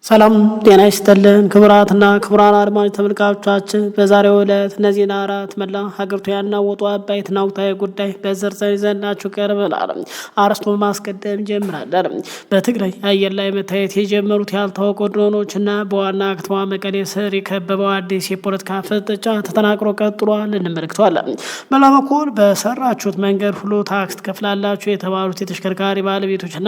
ሰላም ጤና ይስጥልን ክቡራትና ክቡራን አድማጭ ተመልካቾቻችን፣ በዛሬው ዕለት እነዚህን አራት መላ ሀገሪቱ ያናወጡ አበይትና ወቅታዊ ጉዳይ በዝርዝር ይዘንላችሁ ቀርበናል። አርዕስቱን ማስቀደም ጀምራለን። በትግራይ አየር ላይ መታየት የጀመሩት ያልታወቁ ድሮኖችና በዋና ከተማ መቀሌ ስር የከበበው አዲስ የፖለቲካ ፍጥጫ ተጠናክሮ ቀጥሏል። እንመለከተዋለን። በሌላ በኩል በሰራችሁት መንገድ ሁሉ ታክስ ትከፍላላችሁ የተባሉት የተሽከርካሪ ባለቤቶችና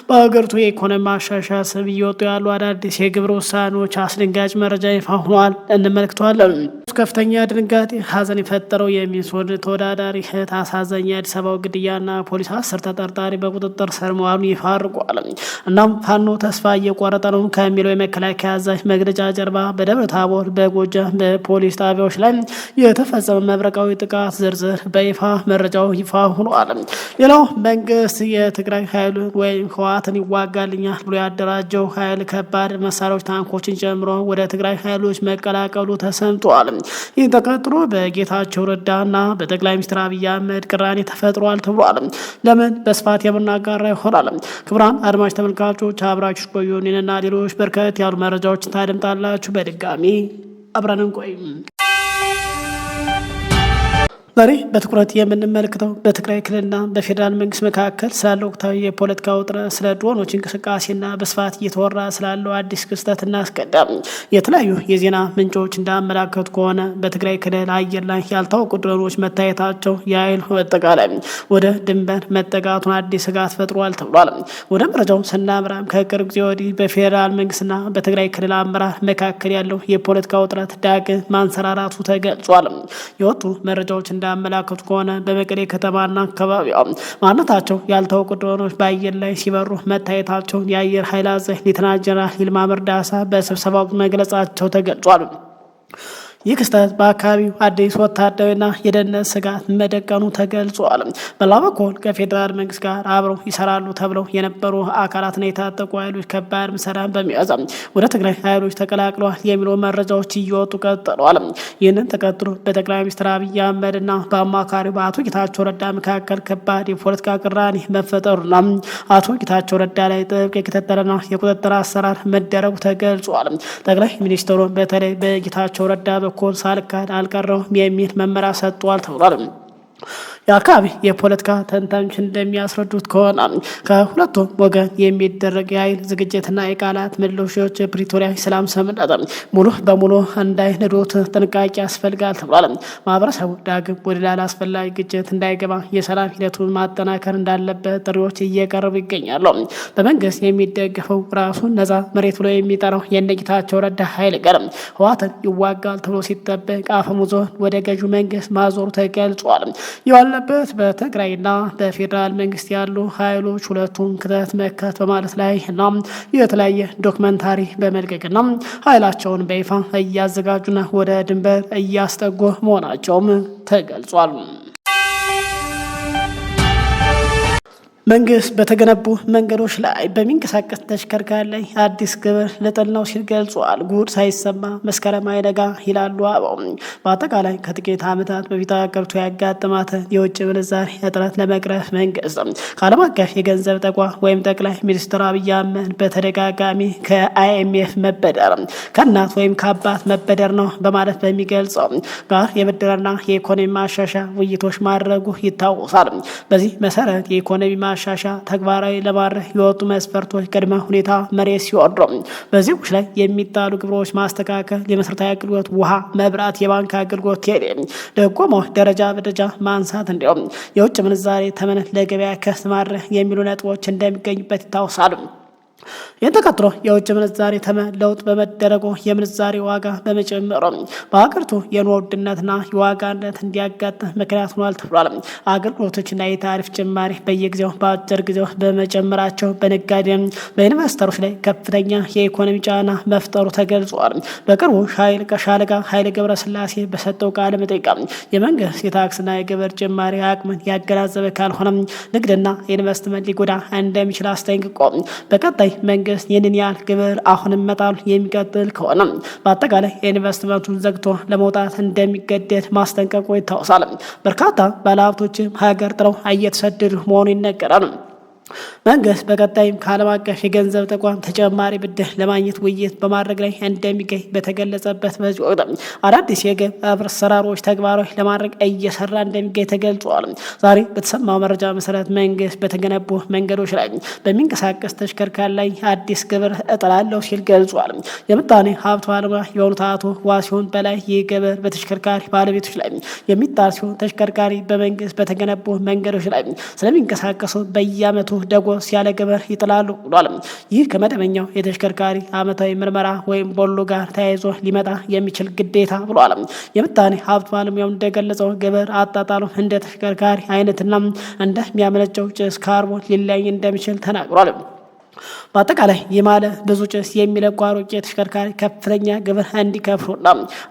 በሀገሪቱ የኢኮኖሚ ማሻሻያ ስም እየወጡ ያሉ አዳዲስ የግብር ውሳኔዎች አስደንጋጭ መረጃ ይፋ ሆኗል። እንመለከተዋለን። ከፍተኛ ድንጋጤ ሀዘን የፈጠረው የሚሶድ ተወዳዳሪ እህት አሳዛኝ የአዲስ አበባው ግድያና ፖሊስ 10 ተጠርጣሪ በቁጥጥር ስር መዋሉን ይፋ አድርጓል። እናም ፋኖ ተስፋ እየቆረጠ ነው ከሚለው የመከላከያ አዛዥ መግለጫ ጀርባ በደብረ ታቦር፣ በጎጃም በፖሊስ ጣቢያዎች ላይ የተፈጸመ መብረቃዊ ጥቃት ዝርዝር በይፋ መረጃው ይፋ ሆኗል። ሌላው መንግስት የትግራይ ኃይል ወይም ህወሓትን ይዋጋልኛል ብሎ ያደራጀው ኃይል ከባድ መሳሪያዎች ታንኮችን ጨምሮ ወደ ትግራይ ኃይሎች መቀላቀሉ ተሰምቷል። ይህን ተከትሎ በጌታቸው ረዳና በጠቅላይ ሚኒስትር አብይ አህመድ ቅራኔ ተፈጥሯል ተብሏል። ለምን በስፋት የምናጋራ ይሆናል። ክቡራን አድማጭ ተመልካቾች አብራችሁ ቆዩ። እኔንና ሌሎች በርከት ያሉ መረጃዎችን ታደምጣላችሁ። በድጋሚ አብረን እንቆይ። ዛሬ በትኩረት የምንመለከተው በትግራይ ክልልና በፌዴራል መንግስት መካከል ስላለው ወቅታዊ የፖለቲካ ውጥረት፣ ስለ ድሮኖች እንቅስቃሴና በስፋት እየተወራ ስላለው አዲስ ክስተት እናስቀድም። የተለያዩ የዜና ምንጮች እንዳመላከቱ ከሆነ በትግራይ ክልል አየር ላይ ያልታወቁ ድሮኖች መታየታቸው የኃይል አጠቃላይ ወደ ድንበር መጠጋቱን አዲስ ስጋት ፈጥሯል ተብሏል። ወደ መረጃው ስናምራም ከቅርብ ጊዜ ወዲህ በፌዴራል መንግስትና በትግራይ ክልል አመራር መካከል ያለው የፖለቲካ ውጥረት ዳግም ማንሰራራቱ ተገልጿል። የወጡ መረጃዎች እንዳመላከቱ ከሆነ በመቀሌ ከተማና አካባቢዋ ማንነታቸው ያልታወቁ ድሮኖች በአየር ላይ ሲበሩ መታየታቸውን የአየር ኃይል አዛዥ ሌተናንት ጀነራል ይልማ መርዳሳ በስብሰባው መግለጻቸው ተገልጿል። ይህ ክስተት በአካባቢው አዲስ ወታደራዊና የደህንነት ስጋት መደቀኑ ተገልጿል። በሌላ በኩል ከፌዴራል መንግስት ጋር አብረው ይሰራሉ ተብለው የነበሩ አካላትና የታጠቁ ኃይሎች ከባድ መሳሪያን በመያዝ ወደ ትግራይ ኃይሎች ተቀላቅለዋል የሚሉ መረጃዎች እየወጡ ቀጥለዋል። ይህንን ተከትሎ በጠቅላይ ሚኒስትር አብይ አህመድና በአማካሪው በአቶ ጌታቸው ረዳ መካከል ከባድ የፖለቲካ ቅራኔ መፈጠሩና አቶ ጌታቸው ረዳ ላይ ጥብቅ የክትትልና የቁጥጥር አሰራር መደረጉ ተገልጿል። ጠቅላይ ሚኒስትሩ በተለይ በጌታቸው ረዳ በኩል ሳልካድ አልቀረውም የሚል መመሪያ ሰጥቷል ተብሏል። የአካባቢ የፖለቲካ ተንታኞች እንደሚያስረዱት ከሆነ ከሁለቱም ወገን የሚደረግ የኃይል ዝግጅትና የቃላት ምልልሶች የፕሪቶሪያ ሰላም ስምምነት ሙሉ በሙሉ እንዳይነዱት ጥንቃቄ ያስፈልጋል ተብሏል። ማህበረሰቡ ዳግም ወደ ሌላ አስፈላጊ ግጭት እንዳይገባ የሰላም ሂደቱን ማጠናከር እንዳለበት ጥሪዎች እየቀረቡ ይገኛሉ። በመንግስት የሚደገፈው ራሱን ነጻ መሬት ብሎ የሚጠራው የነጌታቸው ረዳ ኃይል ጋር ህወሓትን ይዋጋል ተብሎ ሲጠበቅ አፈሙዞን ወደ ገዢው መንግስት ማዞሩ ተገልጿል። ያለበት በትግራይና በፌዴራል መንግስት ያሉ ኃይሎች ሁለቱን ክተት መከት በማለት ላይ እና የተለያየ ዶክመንታሪ በመልቀቅና ኃይላቸውን በይፋ እያዘጋጁና ወደ ድንበር እያስጠጉ መሆናቸውም ተገልጿል። መንግስት በተገነቡ መንገዶች ላይ በሚንቀሳቀስ ተሽከርካሪ ላይ አዲስ ግብር ልጥል ነው ሲል ገልጿል። ጉድ ሳይሰማ መስከረም አይነጋ ይላሉ አበው። በአጠቃላይ ከጥቂት ዓመታት በፊት ሀገሪቱ ያጋጠማትን የውጭ ምንዛሪ እጥረት ለመቅረፍ መንግስት ከዓለም አቀፍ የገንዘብ ተቋም ወይም ጠቅላይ ሚኒስትር አብይ አህመድ በተደጋጋሚ ከአይኤምኤፍ መበደር ከእናት ወይም ከአባት መበደር ነው በማለት በሚገልጸው ጋር የብድርና የኢኮኖሚ ማሻሻያ ውይይቶች ማድረጉ ይታወሳል። በዚህ መሰረት የኢኮኖሚ ማሻሻ ተግባራዊ ለማድረግ የወጡ መስፈርቶች ቅድመ ሁኔታ መሬት ሲወርዱ በዜጎች ላይ የሚጣሉ ግብሮች ማስተካከል፣ የመሰረታዊ አገልግሎት ውሃ፣ መብራት፣ የባንክ አገልግሎት፣ ቴሌ ደጎማዎች ደረጃ በደረጃ ማንሳት እንዲሁም የውጭ ምንዛሬ ተመን ለገበያ ከፍ ማድረግ የሚሉ ነጥቦች እንደሚገኙበት ይታወሳል። ይህን ተከትሎ የውጭ ምንዛሬ ተመን ለውጥ በመደረጉ የምንዛሬ ዋጋ በመጨመሩ በሀገሪቱ የኑሮ ውድነትና የዋጋ ንረት እንዲያጋጥም ምክንያት ሆኗል ተብሏል። አገልግሎቶችና የታሪፍ ጭማሪ በየጊዜው በአጭር ጊዜ በመጨመራቸው በነጋዴ በኢንቨስተሮች ላይ ከፍተኛ የኢኮኖሚ ጫና መፍጠሩ ተገልጿል። በቅርቡ ሻለቃ ኃይሌ ገብረስላሴ በሰጠው ቃለ መጠይቅ የመንግስት የታክስና የግብር ጭማሪ አቅምን ያገናዘበ ካልሆነ ንግድና ኢንቨስትመንት ሊጎዳ እንደሚችል አስጠንቅቆ በቀጣይ መንግስት ይህንን ያህል ግብር አሁንም መጣሉ የሚቀጥል ከሆነ በአጠቃላይ ኢንቨስትመንቱን ዘግቶ ለመውጣት እንደሚገደድ ማስጠንቀቁ ይታወሳል። በርካታ ባለሀብቶችም ሀገር ጥለው እየተሰደዱ መሆኑ ይነገራል። መንግስት በቀጣይም ከዓለም አቀፍ የገንዘብ ተቋም ተጨማሪ ብድር ለማግኘት ውይይት በማድረግ ላይ እንደሚገኝ በተገለጸበት በዚህ ወቅት አዳዲስ የገቢ አሰራሮች ተግባራዊ ለማድረግ እየሰራ እንደሚገኝ ተገልጿል። ዛሬ በተሰማው መረጃ መሰረት መንግስት በተገነቡ መንገዶች ላይ በሚንቀሳቀስ ተሽከርካሪ ላይ አዲስ ግብር እጥላለሁ ሲል ገልጿል። የምጣኔ ሀብት ባለሙያ የሆኑት አቶ ዋሲሁን በላይ ይህ ግብር በተሽከርካሪ ባለቤቶች ላይ የሚጣል ሲሆን ተሽከርካሪ በመንግስት በተገነቡ መንገዶች ላይ ስለሚንቀሳቀሱ በየዓመቱ ደጎስ ያለ ግብር ይጥላሉ ብሏል። ይህ ከመደበኛው የተሽከርካሪ ዓመታዊ ምርመራ ወይም ቦሎ ጋር ተያይዞ ሊመጣ የሚችል ግዴታ ብሏል። የምጣኔ ሀብት ባለሙያው እንደገለጸው ግብር አጣጣሉ እንደ ተሽከርካሪ አይነትና እንደሚያመነጨው ጭስ ካርቦን ሊለያይ እንደሚችል ተናግሯል። በአጠቃላይ የማለ ብዙ ጭስ የሚለቁ አሮጌ ተሽከርካሪ ከፍተኛ ግብር እንዲከፍሉና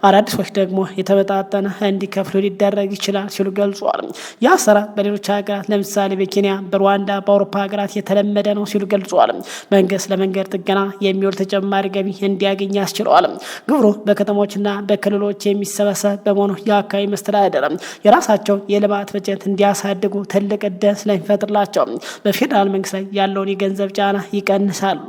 አዳዲሶች ደግሞ የተመጣጠነ እንዲከፍሉ ሊደረግ ይችላል ሲሉ ገልጿል። ይህ አሰራር በሌሎች ሀገራት ለምሳሌ በኬንያ፣ በሩዋንዳ፣ በአውሮፓ ሀገራት የተለመደ ነው ሲሉ ገልጿል። መንግስት ለመንገድ ጥገና የሚውል ተጨማሪ ገቢ እንዲያገኝ ያስችለዋል። ግብሩ በከተሞችና በክልሎች የሚሰበሰብ በመሆኑ የአካባቢ መስተዳደር የራሳቸው የልማት በጀት እንዲያሳድጉ ትልቅ እድል ስለሚፈጥርላቸው በፌዴራል መንግስት ላይ ያለውን የገንዘብ ጫና ይቀንሳሉ።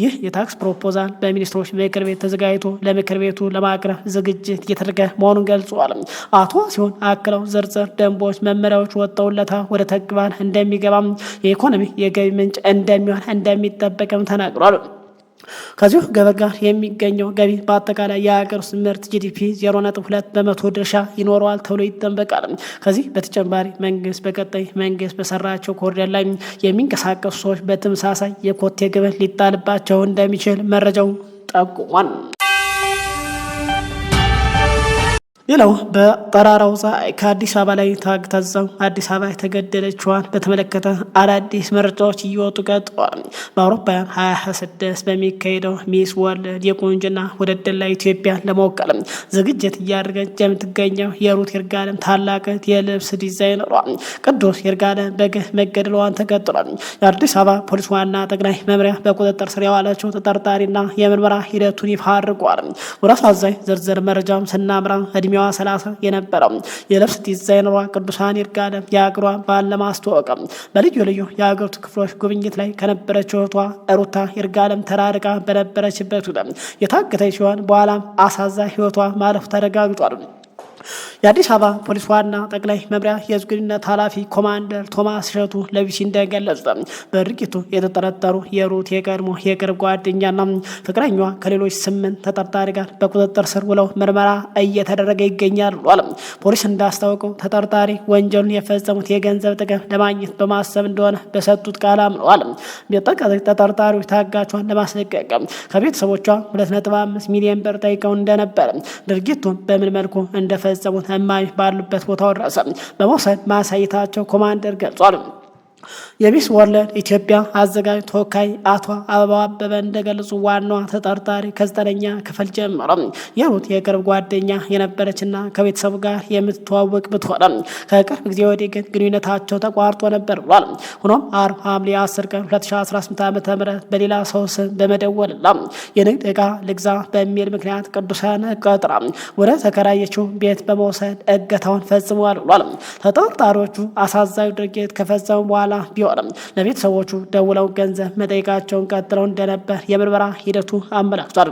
ይህ የታክስ ፕሮፖዛል በሚኒስትሮች ምክር ቤት ተዘጋጅቶ ለምክር ቤቱ ለማቅረብ ዝግጅት እየተደረገ መሆኑን ገልጿል። አቶ ሲሆን አክለው ዝርዝር ደንቦች፣ መመሪያዎች ወጥተውለታል ወደ ተግባር እንደሚገባም የኢኮኖሚ የገቢ ምንጭ እንደሚሆን እንደሚጠበቅም ተናግሯል። ከዚሁ ገበር ጋር የሚገኘው ገቢ በአጠቃላይ የሀገር ውስጥ ምርት ጂዲፒ 0.2 በመቶ ድርሻ ይኖረዋል ተብሎ ይጠበቃል። ከዚህ በተጨማሪ መንግስት በቀጣይ መንግስት በሰራቸው ኮሪደር ላይ የሚንቀሳቀሱ ሰዎች በተመሳሳይ የኮቴ ግብር ሊጣልባቸው እንደሚችል መረጃው ጠቁሟል። ሌላው በጠራራው ፀሐይ ከአዲስ አበባ ላይ ታግተው አዲስ አበባ የተገደለችዋን በተመለከተ አዳዲስ መረጃዎች እየወጡ ቀጥለዋል። በአውሮፓውያን 2026 በሚካሄደው ሚስ ወርልድ የቁንጅና ውድድር ላይ ኢትዮጵያን ለመወከል ዝግጅት እያደረገች የምትገኘው የሩት ይርጋለም ታላቅ የልብስ ዲዛይነሯ ቅዱስ ይርጋለም በግፍ መገደሏን ተከትሏል። የአዲስ አበባ ፖሊስ ዋና ጠቅላይ መምሪያ በቁጥጥር ስር ያዋላቸው ተጠርጣሪና የምርመራ ሂደቱን ይፋ አድርጓል። ወደ አሳዛኝ ዝርዝር መረጃም ስናምራ እድሜዋ 30 የነበረው የልብስ ዲዛይነሯ ቅዱሳን ይርጋለም የአገሯን ባህል ለማስተዋወቅ በልዩ ልዩ የአገሪቱ ክፍሎች ጉብኝት ላይ ከነበረችው እህቷ ሩታ ይርጋለም ተራርቃ በነበረችበት የታገተች ሲሆን በኋላም አሳዛኝ ህይወቷ ማለፉ ተረጋግጧል። የአዲስ አበባ ፖሊስ ዋና ጠቅላይ መምሪያ የህዝብ ግንኙነት ኃላፊ ኮማንደር ቶማስ እሸቱ ለቢሲ እንደገለጹት በድርጊቱ የተጠረጠሩ የሩት የቀድሞ የቅርብ ጓደኛና ፍቅረኛዋ ከሌሎች 8 ተጠርጣሪ ጋር በቁጥጥር ስር ውለው ምርመራ እየተደረገ ይገኛል ብሏል። ፖሊስ እንዳስታወቀው ተጠርጣሪ ወንጀሉን የፈጸሙት የገንዘብ ጥቅም ለማግኘት በማሰብ እንደሆነ በሰጡት ቃል አምነዋል። ተጠርጣሪዎች ታጋቿን ለማስለቀቅ ከቤተሰቦቿ 2.5 ሚሊዮን ብር ጠይቀው እንደነበር ድርጊቱን በምን መልኩ እንደፈጸሙት እማኝ ባሉበት ቦታው ድረስ በመውሰድ ማሳየታቸው ኮማንደር ገልጿል። የሚስ ወርልድ ኢትዮጵያ አዘጋጅ ተወካይ አቶ አበባው አበበ እንደገለጹ ዋናዋ ተጠርጣሪ ከ9ኛ ክፍል ጀምሮ የሩት የቅርብ ጓደኛ የነበረችና ከቤተሰቡ ጋር የምትተዋወቅ ብትሆንም ከቅርብ ጊዜ ወዲህ ግን ግንኙነታቸው ተቋርጦ ነበር ብሏል። ሆኖም አርብ ሐምሌ 10 ቀን 2018 ዓ.ም በሌላ ሰው ስም በመደወልና የንግድ ዕቃ ልግዛ በሚል ምክንያት ቅዱሳን ቀጥራ ወደ ተከራየችው ቤት በመውሰድ እገታውን ፈጽመዋል ብሏል። ተጠርጣሪዎቹ አሳዛኝ ድርጊት ከፈጸሙ በኋላ ቢሆንም ለቤተሰቦቹ ደውለው ገንዘብ መጠየቃቸውን ቀጥለው እንደነበር የምርመራ ሂደቱ አመላክቷል።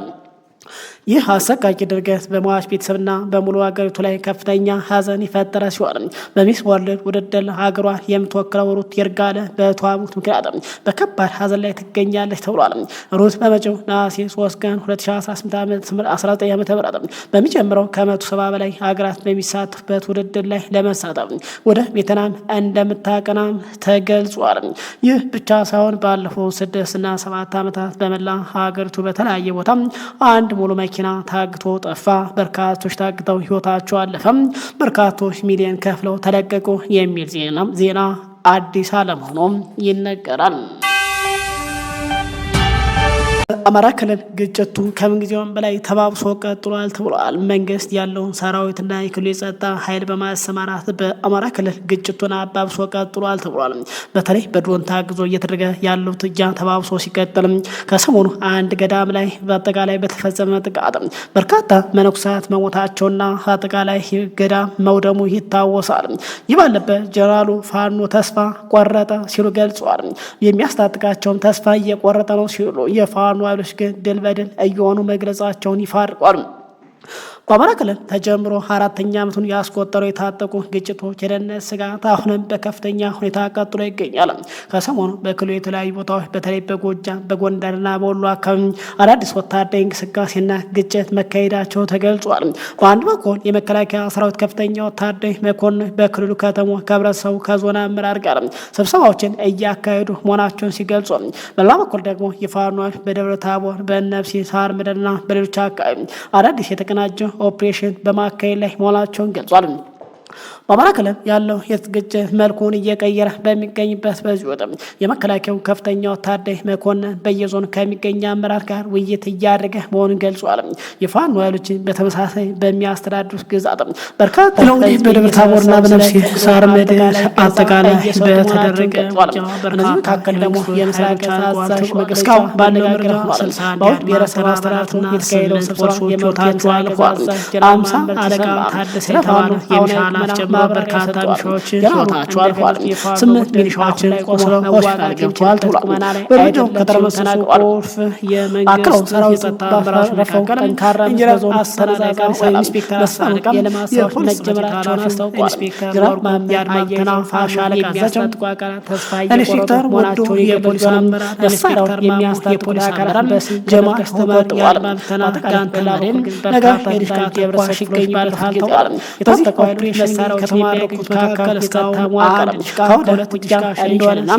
ይህ አሰቃቂ ድርጊት በሟች ቤተሰብና በሙሉ ሀገሪቱ ላይ ከፍተኛ ሐዘን የፈጠረ ሲሆን በሚስ ወርልድ ውድድር ሀገሯን የምትወክለው ሩት ይርጋለም በእህቷ ሞት ምክንያት በከባድ ሐዘን ላይ ትገኛለች ተብሏል። ሩት በመጪው ነሐሴ 3 ቀን 2019 ዓ.ም በሚጀምረው ከ170 በላይ ሀገራት በሚሳተፉበት ውድድር ላይ ለመሳተፍ ወደ ቬትናም እንደምታቀናም ተገልጿል። ይህ ብቻ ሳይሆን ባለፈው 6 እና 7 ዓመታት በመላ ሀገሪቱ በተለያየ ቦታ አንድ ሙሉ መኪና ታግቶ ጠፋ። በርካቶች ታግተው ህይወታቸው አለፈም። በርካቶች ሚሊዮን ከፍለው ተለቀቁ የሚል ዜና አዲስ አለመሆኑም ይነገራል። አማራ ክልል ግጭቱ ከምንጊዜውም በላይ ተባብሶ ቀጥሏል ተብሏል። መንግስት ያለውን ሰራዊትና የክልሉ የጸጥታ ኃይል በማሰማራት በአማራ ክልል ግጭቱን አባብሶ ቀጥሏል ተብሏል። በተለይ በድሮን ታግዞ እየተደረገ ያለው ውጊያ ተባብሶ ሲቀጥል ከሰሞኑ አንድ ገዳም ላይ በአጠቃላይ በተፈጸመ ጥቃት በርካታ መነኩሳት መሞታቸውና አጠቃላይ ገዳም መውደሙ ይታወሳል። ይህ ባለበት ጀነራሉ ፋኖ ተስፋ ቆረጠ ሲሉ ገልጸዋል። የሚያስታጥቃቸውም ተስፋ እየቆረጠ ነው ሲሉ የፋኖ ኃይሎች ግን ድል በድል እየሆኑ መግለጻቸውን ይፋ አድርጓል። በአማራ ክልል ተጀምሮ አራተኛ ዓመቱን ያስቆጠረው የታጠቁ ግጭቶች የደህንነት ስጋት አሁንም በከፍተኛ ሁኔታ ቀጥሎ ይገኛል። ከሰሞኑ በክልሉ የተለያዩ ቦታዎች በተለይ በጎጃም በጎንደርና በወሎ አካባቢ አዳዲስ ወታደራዊ እንቅስቃሴና ግጭት መካሄዳቸው ተገልጿል። በአንድ በኩል የመከላከያ ሰራዊት ከፍተኛ ወታደራዊ መኮንን በክልሉ ከተሞች ከህብረተሰቡ ከዞን አመራር ጋር ስብሰባዎችን እያካሄዱ መሆናቸውን ሲገልጹ፣ በሌላ በኩል ደግሞ የፋኖች በደብረ ታቦር በነብሲ ሳር ምድርና በሌሎች አካባቢ አዳዲስ የተቀናጀ ኦፕሬሽን በማካሄድ ላይ መሆናቸውን ገልጿል። በአማራ ክልል ያለው የግጭት መልኩን እየቀየረ በሚገኝበት በዚህ ወቅት የመከላከያው ከፍተኛ ወታደራዊ መኮንን በየዞኑ ከሚገኝ አመራር ጋር ውይይት እያደረገ መሆኑን ገልጿል። የፋኖ ኃይሎችን በተመሳሳይ በሚያስተዳድሩት ግዛት በርካታ በደብረ ታቦርና በነብሲ ሳር ምድር አጠቃላይ በተደረገ በነዚህ መካከል ደግሞ የምስራቅ አዛዥ እስካሁን ባለው መረጃ በአሁን ብሔረሰብ አስተዳደሩ የተካሄደው ስብሰባ የመውታቸው አልፏል። 50 አለቃ ታደሰ የተባሉ የሚሻላ በርካታ ሚሊሻዎች ህይወታቸው አልፏል። 8 ሚሊሻዎችን ቆስለው ሆስፒታል ገብተዋል ተብሏል። በሩጃው ከተረመሰሱ ቁልፍ የመንግስት የጸጥታ አመራሮች መካከል ጠንካራ በዞን አስተዳዳሪ ኢንስፔክተር አሳልቃም የልማት መጀመራቸውን አስታውቋል። ጀነራል ማያድማተና ሻለቃ አዛዥ ተስፋ እየቆረጡ መሆናቸውን የፖሊስ አመራር ኢንስፔክተር የሚያስታጥቁ አካላት ጀማል ተመርጠዋል። ጋንተላሬን በርካታ ሄሊኮፕተር የብረሰሽ ይገኝበታል ተብሏል። የታጠቁ መሳሪያዎች ከተማረኩት መካከል እስካሁን ተሟቀረ ከሁለት ውጊያ እንደሆነና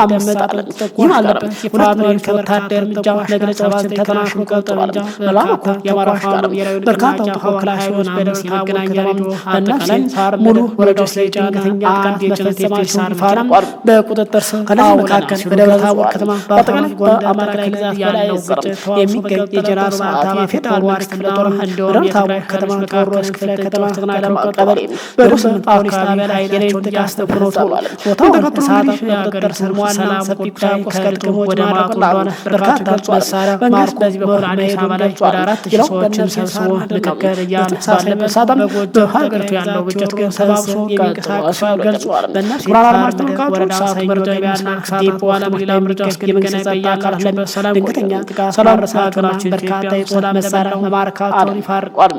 አመጣጥ ይህ አለበት የፋኖ ወታደር እርምጃ መግለጫዎችን ተጠናክሮ ቀጥሏል። በላኩ የአማራ ፋኖ በርካታ ተወካዮች በደብረ ታቦር ከተማ አጠቃላይ ሙሉ ወረዳዎች ላይ ጫንተኛ ጥቃት መፈጸማቸውን ፋኖ በቁጥጥር ስር ከነዚህ መካከል በደብረ ታቦር ከተማ በአጠቃላይ በአማራ ክልል ያለው ግጭት የሚገኝ የጀነራል ሰዓት የፌዴራል መንግስት ክፍለ ጦር እንደሆነ የትግራይ ከተማ ቴዎድሮስ ክፍለ ከተማ ተጠናክረው ቀጠሉ። በሩስም ፖሊስ ጣቢያ ላይ የሌሊት ያስተፍሮ ተብሏል። ቦታው ተሳታፊ የሀገር ሰላም ሰፊ ቁሳቁስ ከልጥሞ ወደ ማቁ እንደሆነ በርካታ መሳሪያ ማርኮ በዚህ በኩል አዲስ አበባ ላይ ወደ 4000 ሰዎችን ሰብስቦ ምክክር እያነሳለበት ሳታም በሀገሪቱ ያለው ግጭት ግን ተባብሶ የሚንቀሳቀስ ገልጿል። በእነሱ ወረዳ ሳይመርጦ ቢያና ዲፖ አለምላ ምርጫ የመንግስት አካላት ላይ በሰላም ድንገተኛ ጥቃት ሰላም ሀገራችን በርካታ የጦር መሳሪያ መማረካቸውን ይፋ አድርጓል።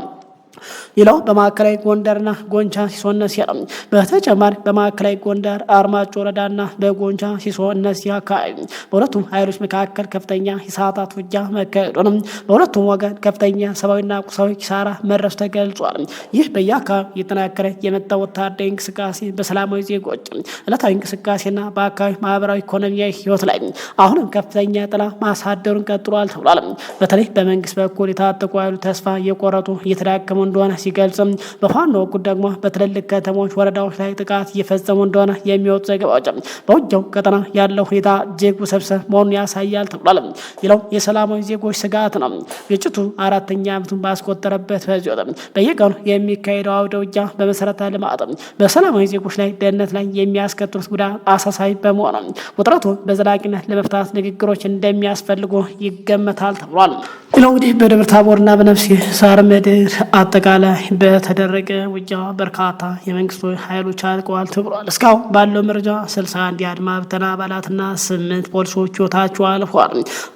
ሌላው በማዕከላዊ ጎንደርና ጎንቻ ሲሶነ ሲያም በተጨማሪ በማዕከላዊ ጎንደር አርማጭ ወረዳና በጎንቻ ሲሶነ ሲያካይ በሁለቱም ኃይሎች መካከል ከፍተኛ የሰዓታት ውጊያ መካሄዱንም በሁለቱም ወገን ከፍተኛ ሰብአዊና ቁሳዊ ኪሳራ መድረሱ ተገልጿል። ይህ በየአካባቢው እየተጠናከረ የመጣው ወታደራዊ እንቅስቃሴ በሰላማዊ ዜጎች ዕለታዊ እንቅስቃሴና በአካባቢ ማህበራዊ ኢኮኖሚያዊ ህይወት ላይ አሁንም ከፍተኛ ጥላ ማሳደሩን ቀጥሏል ተብሏል። በተለይ በመንግስት በኩል የታጠቁ ኃይሉ ተስፋ እየቆረጡ እየተዳከሙ እንደሆነ ሲገልጽም በፋኖ በኩል ደግሞ በትልልቅ ከተሞች ወረዳዎች ላይ ጥቃት እየፈጸሙ እንደሆነ የሚወጡ ዘገባዎች በውጊያው ቀጠና ያለው ሁኔታ እጅግ ውስብስብ መሆኑን ያሳያል ተብሏል። ሌላው የሰላማዊ ዜጎች ስጋት ነው። ግጭቱ አራተኛ ዓመቱን ባስቆጠረበት በዚህ ወቅት በየቀኑ የሚካሄደው አውደ ውጊያ በመሰረተ ልማት በሰላማዊ ዜጎች ላይ ደህንነት ላይ የሚያስከትሉት ጉዳት አሳሳቢ በመሆኑ ውጥረቱ በዘላቂነት ለመፍታት ንግግሮች እንደሚያስፈልጉ ይገመታል ተብሏል። ሌላው እንግዲህ በደብረ ታቦርና በነብሲ ሳር ምድር አጠቃላይ በተደረገ ውጊያ በርካታ የመንግስት ኃይሎች አልቀዋል ተብሏል። እስካሁን ባለው መረጃ 61 የአድማ ብተና አባላትና 8 ፖሊሶች ህይወታቸው አልፏል።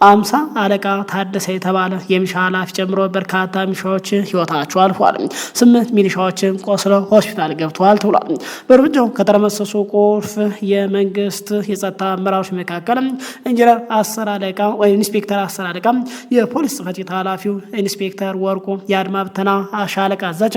50 አለቃ ታደሰ የተባለ የሚሊሻ ኃላፊ ጨምሮ በርካታ ሚሊሻዎች ህይወታቸው አልፏል። 8 ሚሊሻዎችን ቆስለው ሆስፒታል ገብተዋል ተብሏል። በእርምጃው ከተረመሰሱ ቁልፍ የመንግስት የጸጥታ አመራሮች መካከል ኢንጂነር 10 አለቃ ወይ ኢንስፔክተር 10 አለቃ የፖሊስ ጽሕፈት ቤት ኃላፊው ኢንስፔክተር ወርቁ የአድማ ብተና ሻለቃ አዛዥ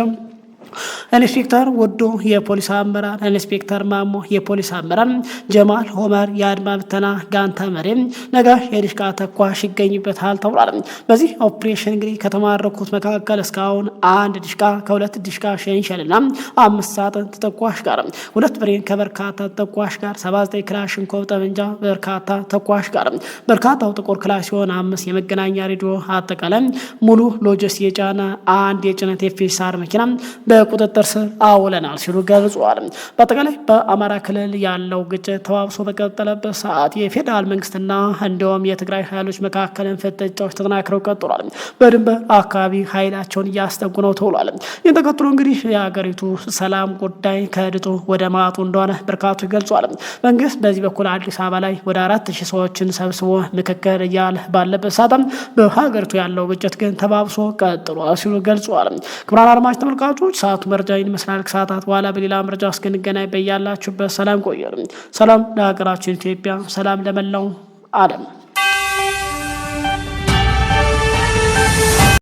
ኢንስፔክተር ወዶ የፖሊስ አመራር፣ ኢንስፔክተር ማሞ የፖሊስ አመራር፣ ጀማል ሆመር የአድማ ብተና ጋንታ መሪ፣ ነጋሽ የዲሽቃ ተኳሽ ይገኝበታል ተብሏል። በዚህ ኦፕሬሽን እንግዲህ ከተማረኩት መካከል እስካሁን 1 ዲሽቃ ከ2 ዲሽቃ ሸንሸልና 5 ሳጥን ተኳሽ ጋር 2 ብሬን ከበርካታ ተኳሽ ጋር 79 ክላሽንኮቭ ጠመንጃ በርካታ ተኳሽ ጋር በርካታው ጥቁር ክላሽ ሲሆን 5 የመገናኛ ሬዲዮ አጠቃላይ ሙሉ ሎጂስቲክስ የጫነ 1 የጭነት ኤፍኤስአር መኪና በቁጥጥር ስር አውለናል ሲሉ ገልጸዋል። በአጠቃላይ በአማራ ክልል ያለው ግጭት ተባብሶ በቀጠለበት ሰዓት የፌዴራል መንግስትና እንዲሁም የትግራይ ኃይሎች መካከልን ፍጥጫዎች ተጠናክረው ቀጥሏል። በድንበር አካባቢ ኃይላቸውን እያስጠጉ ነው ተብሏል። ይህን ተከትሎ እንግዲህ የሀገሪቱ ሰላም ጉዳይ ከድጡ ወደ ማጡ እንደሆነ በርካቶች ገልጿል። መንግስት በዚህ በኩል አዲስ አበባ ላይ ወደ 4000 ሰዎችን ሰብስቦ ምክክር እያለ ባለበት ሰዓት በሀገሪቱ ያለው ግጭት ግን ተባብሶ ቀጥሏል ሲሉ ገልጿል። ክቡራን አድማጭ ተመልካቾች ሰዓቱ መረጃ ይመስላል። ከሰዓታት በኋላ በሌላ መረጃ እስክንገናኝ በያላችሁበት ሰላም ቆዩ። ሰላም ለሀገራችን ኢትዮጵያ፣ ሰላም ለመላው ዓለም።